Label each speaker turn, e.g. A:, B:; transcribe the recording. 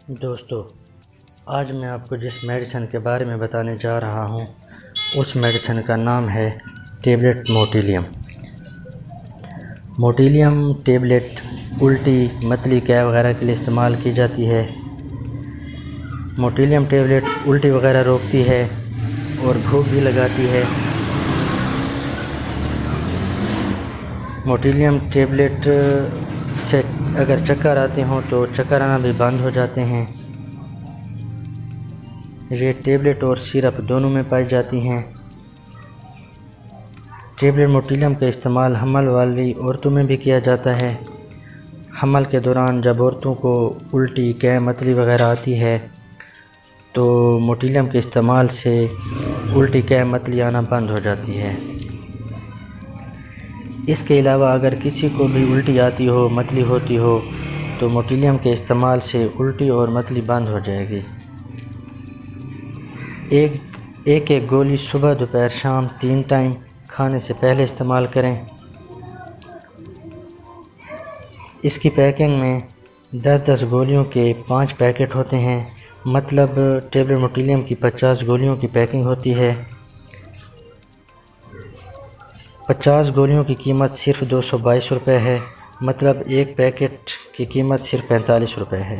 A: दोस्तों, आज मैं आपको जिस मेडिसिन के बारे में बताने जा रहा हूँ उस मेडिसिन का नाम है टेबलेट मोटिलियम। मोटिलियम टेबलेट उल्टी, मतली, कैप वगैरह के लिए इस्तेमाल की जाती है। मोटिलियम टेबलेट उल्टी वगैरह रोकती है और भूख भी लगाती है। मोटिलियम टेबलेट से अगर चक्कर आते हों तो चक्कर आना भी बंद हो जाते हैं। ये टेबलेट और सिरप दोनों में पाई जाती हैं। टेबलेट मोटिलियम का इस्तेमाल हमल वाली औरतों में भी किया जाता है। हमल के दौरान जब औरतों को उल्टी, कैप, मतली वगैरह आती है तो मोटिलियम के इस्तेमाल से उल्टी, कैप, मतली आना बंद हो जाती है। इसके अलावा अगर किसी को भी उल्टी आती हो, मतली होती हो तो मोटिलियम के इस्तेमाल से उल्टी और मतली बंद हो जाएगी। एक गोली सुबह, दोपहर, शाम 3 टाइम खाने से पहले इस्तेमाल करें। इसकी पैकिंग में 10-10 गोलियों के 5 पैकेट होते हैं। मतलब टेबलेट मोटिलियम की 50 गोलियों की पैकिंग होती है। 50 गोलियों की कीमत सिर्फ 222 रुपये है। मतलब एक पैकेट की कीमत सिर्फ 45 रुपये है।